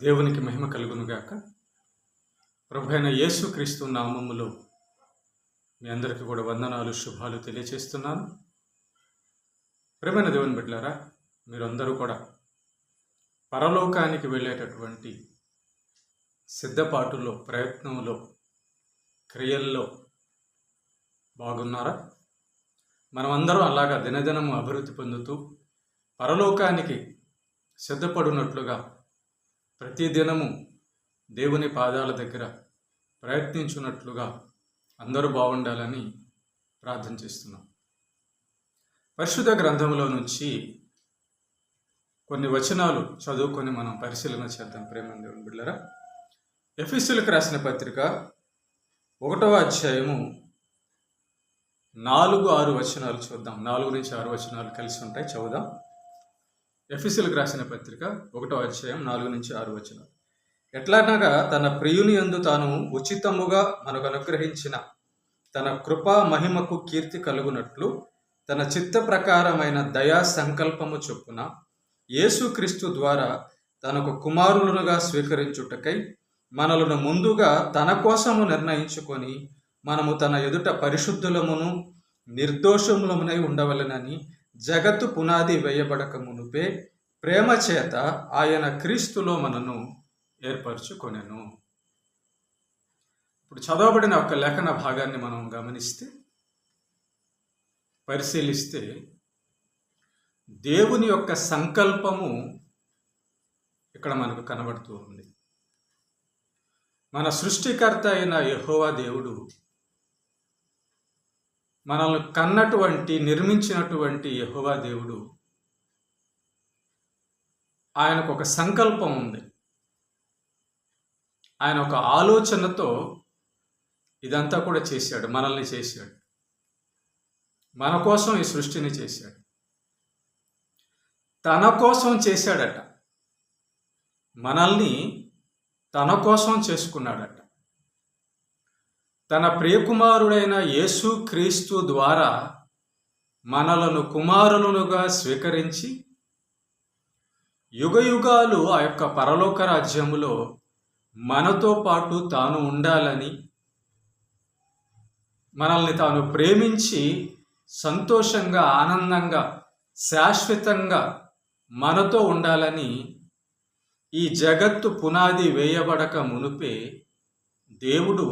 దేవునికి మహిమ కలుగునుగాక. ప్రభువైన యేసుక్రీస్తు నామములో మీ అందరికీ కూడా వందనాలు, శుభాలు తెలియచేస్తున్నాను. ప్రియమైన దేవుని బిడ్డలారా, మీరందరూ కూడా పరలోకానికి వెళ్ళేటటువంటి సిద్ధపాటులో, ప్రయత్నంలో, క్రియల్లో బాగున్నారా? మనమందరం అలాగా దినదినము అభివృద్ధి పొందుతూ పరలోకానికి సిద్ధపడినట్లుగా ప్రతిదినము దేవుని పాదాల దగ్గర ప్రయత్నించున్నట్లుగా అందరూ బాగుండాలని ప్రార్థన చేస్తున్నాం. పరిశుద్ధ గ్రంథంలో నుంచి కొన్ని వచనాలు చదువుకొని మనం పరిశీలన చేద్దాం. ప్రేమ దేవుని బిడ్డలారా, ఎఫెసీయులకు రాసిన పత్రిక 1వ అధ్యాయము 4-6 వచనాలు చూద్దాం. 4 నుంచి 6 వచనాలు కలిసి ఉంటాయి, చదువుదాం. ఎఫెసీయులకు రాసిన పత్రిక 1వ అధ్యాయం 4 నుంచి 6 వచనాలు. ఎట్లానగా తన ప్రియుని యందు తాను ఉచితముగా మనకు అనుగ్రహించిన తన కృపా మహిమకు కీర్తి కలుగునట్లు తన చిత్త ప్రకారమైన దయా సంకల్పము చొప్పున యేసుక్రీస్తు ద్వారా తనకు కుమారులుగా స్వీకరించుటకై మనలను ముందుగా తన కోసము నిర్ణయించుకొని మనము తన ఎదుట పరిశుద్ధులమును నిర్దోషములమునై ఉండవలెనని జగత్తు పునాది వేయబడక మునుపే ప్రేమ చేత ఆయన క్రీస్తులో మనను ఏర్పరచుకొనెను. ఇప్పుడు చదవబడిన ఒక లేఖన భాగాన్ని మనం గమనిస్తే, పరిశీలిస్తే, దేవుని యొక్క సంకల్పము ఇక్కడ మనకు కనబడుతూ ఉంది. మన సృష్టికర్త అయిన యెహోవా దేవుడు మనల్ని కన్నటువంటి, నిర్మించినటువంటి యెహోవా దేవుడు, ఆయనకు ఒక సంకల్పం ఉంది. ఆయన ఒక ఆలోచనతో ఇదంతా కూడా చేశాడు, మనల్ని చేశాడు, మన కోసం ఈ సృష్టిని చేశాడు, తన కోసం చేశాడట, మనల్ని తన కోసం చేసుకున్నాడట. తన ప్రియకుమారుడైన యేసుక్రీస్తు ద్వారా మనలను కుమారులుగా స్వీకరించి యుగయుగాలు ఆ యొక్క పరలోక రాజ్యములో మనతో పాటు తాను ఉండాలని, మనల్ని తాను ప్రేమించి సంతోషంగా, ఆనందంగా, శాశ్వతంగా మనతో ఉండాలని ఈ జగత్తు పునాది వేయబడక మునుపే దేవుడు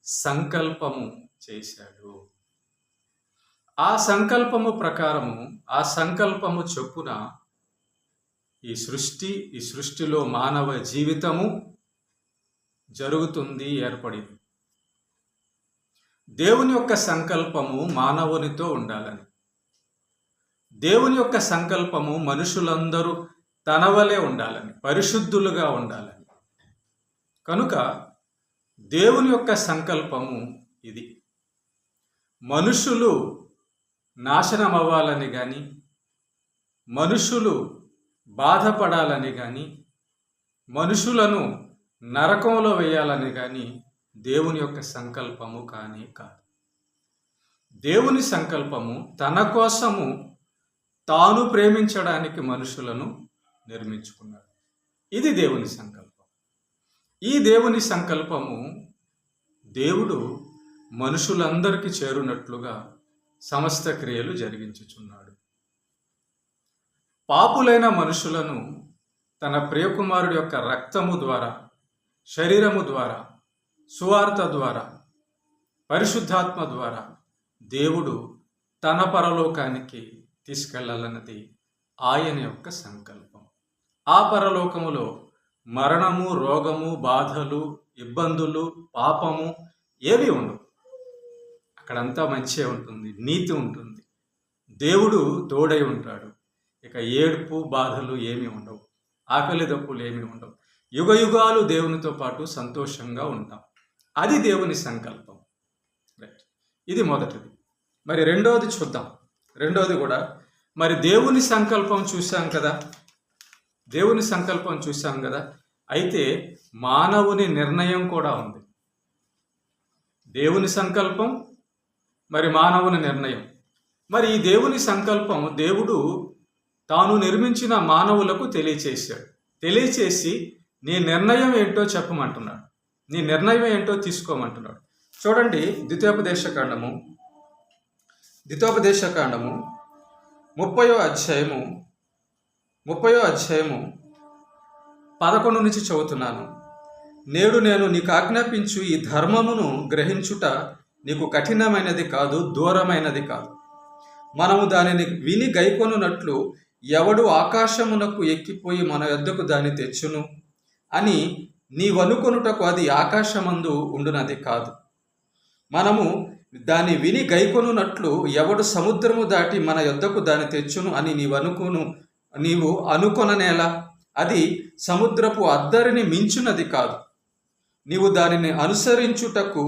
సంకల్పము చేశాడు. ఆ సంకల్పము ప్రకారము, ఆ సంకల్పము చొప్పున ఈ సృష్టిలో మానవ జీవితము జరుగుతుంది, ఏర్పడింది. దేవుని యొక్క సంకల్పము మానవునితో ఉండాలని, దేవుని యొక్క సంకల్పము మనుషులందరూ తన వలె ఉండాలని, పరిశుద్ధులుగా ఉండాలని. కనుక దేవుని యొక్క సంకల్పము ఇది. మనుషులు నాశనం అవ్వాలని కానీ, మనుషులు బాధపడాలని కానీ, మనుషులను నరకంలో వేయాలని కానీ దేవుని యొక్క సంకల్పము కానీ కాదు. దేవుని సంకల్పము తన కోసము తాను ప్రేమించడానికి మనుషులను నిర్మించుకున్నాడు. ఇది దేవుని సంకల్పం. ఈ దేవుని సంకల్పము దేవుడు మనుషులందరికీ చేరునట్లుగా సమస్త క్రియలు జరిగించుచున్నాడు. పాపులైన మనుషులను తన ప్రియకుమారుడి యొక్క రక్తము ద్వారా, శరీరము ద్వారా, సువార్త ద్వారా, పరిశుద్ధాత్మ ద్వారా దేవుడు తన పరలోకానికి తీసుకెళ్లాలన్నది ఆయన యొక్క సంకల్పం. ఆ పరలోకములో మరణము, రోగము, బాధలు, ఇబ్బందులు, పాపము ఏవి ఉండవు. అక్కడంతా మంచిగా ఉంటుంది, నీతి ఉంటుంది, దేవుడు తోడై ఉంటాడు. ఇక ఏడుపు, బాధలు ఏమీ ఉండవు, ఆకలి దప్పులు ఏమీ ఉండవు. యుగయుగాలు దేవునితో పాటు సంతోషంగా ఉంటాం. అది దేవుని సంకల్పం. రైట్, ఇది మొదటిది. మరి రెండవది చూద్దాం. రెండవది కూడా మరి దేవుని సంకల్పం చూసాం కదా, దేవుని సంకల్పం చూసాం కదా. అయితే మానవుని నిర్ణయం కూడా ఉంది. దేవుని సంకల్పం, మరి మానవుని నిర్ణయం. మరి ఈ దేవుని సంకల్పం దేవుడు తాను నిర్మించిన మానవులకు తెలియచేశాడు. తెలియచేసి నీ నిర్ణయం ఏంటో చెప్పమంటున్నాడు. నీ నిర్ణయం ఏంటో తీసుకోమంటున్నాడు. చూడండి, ద్వితీయోపదేశకాండము 30వ అధ్యాయము 11 నుంచి చదువుతున్నాను. నేడు నేను నీకు ఆజ్ఞాపించు ఈ ధర్మమును గ్రహించుట నీకు కఠినమైనది కాదు, దూరమైనది కాదు. మనము దానిని విని గైకొనున్నట్లు ఎవడు ఆకాశమునకు ఎక్కిపోయి మన యొద్దకు దాన్ని తెచ్చును అని నీవనుకొనుటకు అది ఆకాశమందు ఉండునది కాదు. మనము దాన్ని విని గైకొనున్నట్లు ఎవడు సముద్రము దాటి మన యొద్దకు దాన్ని తెచ్చును అని నీవు అనుకొననేలా అది సముద్రపు అద్దరిని మించునది కాదు. నీవు దానిని అనుసరించుటకు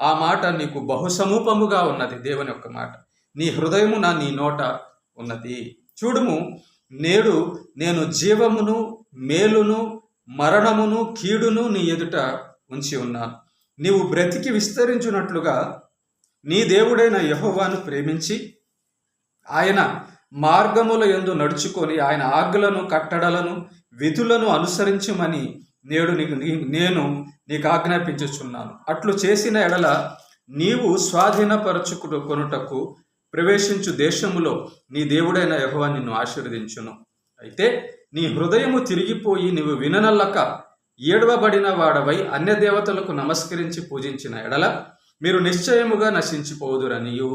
ఆ మాట నీకు బహుసమూపముగా ఉన్నది. దేవుని యొక్క మాట నీ హృదయమున నీ నోట ఉన్నది. చూడుము, నేడు నేను జీవమును, మేలును, మరణమును, కీడును నీ ఎదుట ఉంచి ఉన్నాను. నీవు బ్రతికి విస్తరించున్నట్లుగా నీ దేవుడైన యెహోవాను ప్రేమించి ఆయన మార్గముల యందు నడుచుకొని ఆయన ఆజ్ఞలను, కట్టడలను, విధులను అనుసరించమని నేను నీకు ఆజ్ఞాపించుచున్నాను. అట్లు చేసిన ఎడల నీవు స్వాధీనపరచుకొనుటకు ప్రవేశించు దేశములో నీ దేవుడైన యెహోవా నిన్ను ఆశీర్వదించును. అయితే నీ హృదయము తిరిగిపోయి నీవు విననల్లక ఏడవబడిన వాడవై అన్య దేవతలకు నమస్కరించి పూజించిన ఎడల మీరు నిశ్చయముగా నశించిపోదురనియు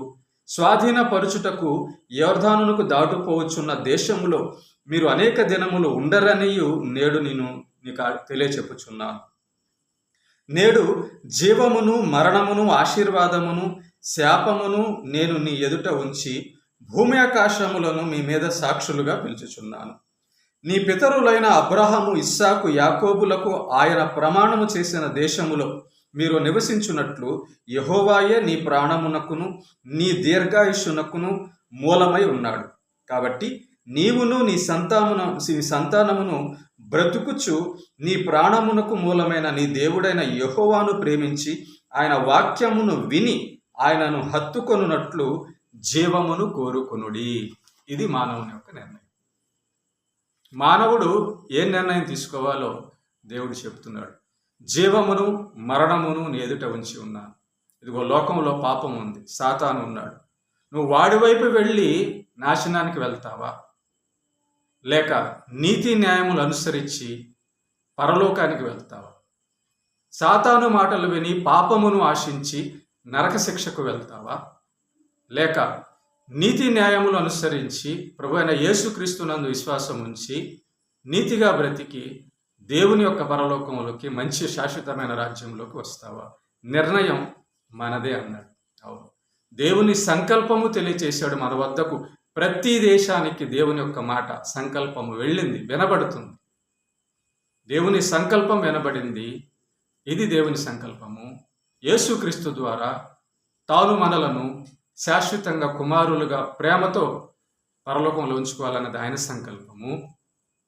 స్వాధీనపరచుటకు యోర్దానునకు దాటుపోవచ్చున్న దేశములో మీరు అనేక దినములు ఉండరనియు నేడు నీకు తెలియచెప్పుచున్నాను. నేడు జీవమును, మరణమును, ఆశీర్వాదమును, శాపమును నేను నీ ఎదుట ఉంచి భూమి ఆకాశములను మీ మీద సాక్షులుగా పిలుచుచున్నాను. నీ పితరులైన అబ్రహాము, ఇస్సాకు, యాకోబులకు ఆయన ప్రమాణము చేసిన దేశములో మీరు నివసించున్నట్లు యెహోవాయే నీ ప్రాణమునకును నీ దీర్ఘాయుష్యునకును మూలమై ఉన్నాడు. కాబట్టి నీవును నీ సంతానమును బ్రతుకుచు నీ ప్రాణమునకు మూలమైన నీ దేవుడైన యెహోవాను ప్రేమించి ఆయన వాక్యమును విని ఆయనను హత్తుకొనున్నట్లు జీవమును కోరుకొనుడి. ఇది మానవుని యొక్క నిర్ణయం. మానవుడు ఏ నిర్ణయం తీసుకోవాలో దేవుడు చెప్తున్నాడు. జీవమును, మరణమును నీ ఎదుట ఉంచి ఉన్నాను. ఇదిగో లోకంలో పాపం ఉంది, సాతాను ఉన్నాడు. నువ్వు వాడి వైపు వెళ్ళి నాశనానికి వెళ్తావా, లేక నీతి న్యాయములు అనుసరించి పరలోకానికి వెళ్తావా? సాతాను మాటలు విని పాపమును ఆశించి నరక శిక్షకు వెళ్తావా, లేక నీతి న్యాయములు అనుసరించి ప్రభువైన యేసుక్రీస్తునందు విశ్వాసం ఉంచి నీతిగా బ్రతికి దేవుని యొక్క పరలోకంలోకి, మంచి శాశ్వతమైన రాజ్యంలోకి వస్తావా? నిర్ణయం మనదే అన్నాడు. అవును, దేవుని సంకల్పము తెలియచేశాడు మన వద్దకు. ప్రతి దేశానికి దేవుని యొక్క మాట, సంకల్పము వెళ్ళింది, వినబడుతుంది. దేవుని సంకల్పం వినబడింది. ఇది దేవుని సంకల్పము. యేసుక్రీస్తు ద్వారా తాను మనలను శాశ్వతంగా కుమారులుగా ప్రేమతో పరలోకంలో ఉంచుకోవాలన్నది ఆయన సంకల్పము.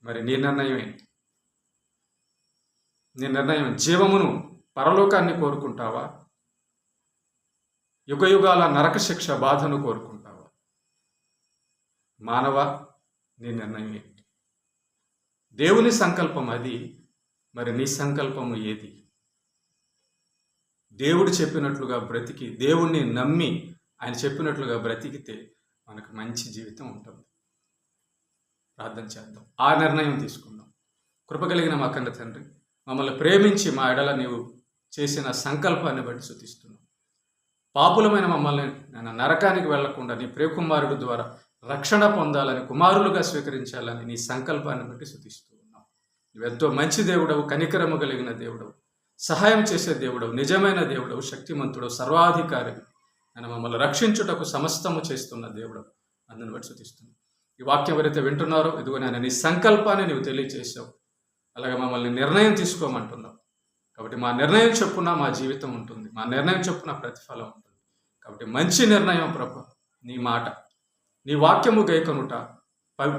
మరి నీ నిర్ణయం ఏంటి? నీ నిర్ణయం జీవమును, పరలోకాన్ని కోరుకుంటావా, యుగయుగాల నరక శిక్ష బాధను కోరుకుంటావా? మానవ, నీ నిర్ణయం ఏంటి? దేవుని సంకల్పం అది. మరి నీ సంకల్పము ఏది? దేవుడు చెప్పినట్లుగా బ్రతికి, దేవుణ్ణి నమ్మి ఆయన చెప్పినట్లుగా బ్రతికితే మనకు మంచి జీవితం ఉంటుంది. ప్రార్థన చేద్దాం, ఆ నిర్ణయం తీసుకుందాం. కృపగలిగిన మా కన్న తండ్రి, మమ్మల్ని ప్రేమించి మా ఎడల నీవు చేసిన సంకల్పాన్ని బట్టి స్తుతిస్తున్నాం. పాపులమైన మమ్మల్ని నేను నరకానికి వెళ్లకుండా నీ ప్రియకుమారుడు ద్వారా రక్షణ పొందాలని, కుమారులుగా స్వీకరించాలని నీ సంకల్పాన్ని బట్టి స్తుతిస్తూ ఉన్నాం. నువ్వెంతో మంచి దేవుడవు, కనికరము కలిగిన దేవుడవు, సహాయం చేసే దేవుడవు, నిజమైన దేవుడవు, శక్తిమంతుడవు, సర్వాధికారి. ఆయన మమ్మల్ని రక్షించుటకు సమస్తము చేస్తున్న దేవుడవు. అందుని బట్టి స్తుతిస్తున్నాం. ఈ వాక్యం ఎవరైతే వింటున్నారో, ఇదిగో నేను నీ సంకల్పాన్ని నీవు తెలియచేసావు. అలాగే మమ్మల్ని నిర్ణయం తీసుకోమంటున్నావు. కాబట్టి మా నిర్ణయం చొప్పున మా జీవితం ఉంటుంది, మా నిర్ణయం చొప్పున ప్రతిఫలం ఉంటుంది. కాబట్టి మంచి నిర్ణయం ప్రభు, నీ మాట, నీ వాక్యము గైకొనుట,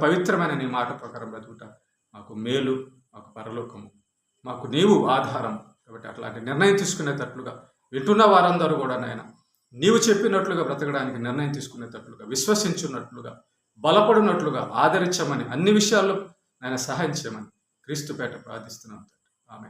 పవిత్రమైన నీ మాట ప్రకారం బ్రతుకుట మాకు మేలు, మాకు పరలోకము, మాకు నీవు ఆధారం. కాబట్టి అట్లాంటి నిర్ణయం తీసుకునేటట్లుగా వింటున్న వారందరూ కూడా నాయన నీవు చెప్పినట్లుగా బ్రతకడానికి నిర్ణయం తీసుకునేటట్లుగా, విశ్వసించున్నట్లుగా, బలపడినట్లుగా ఆదరించమని, అన్ని విషయాల్లో నాయన సహాయం చేయమని క్రీస్తుపేట ప్రార్థిస్తున్నాం. ఆమె.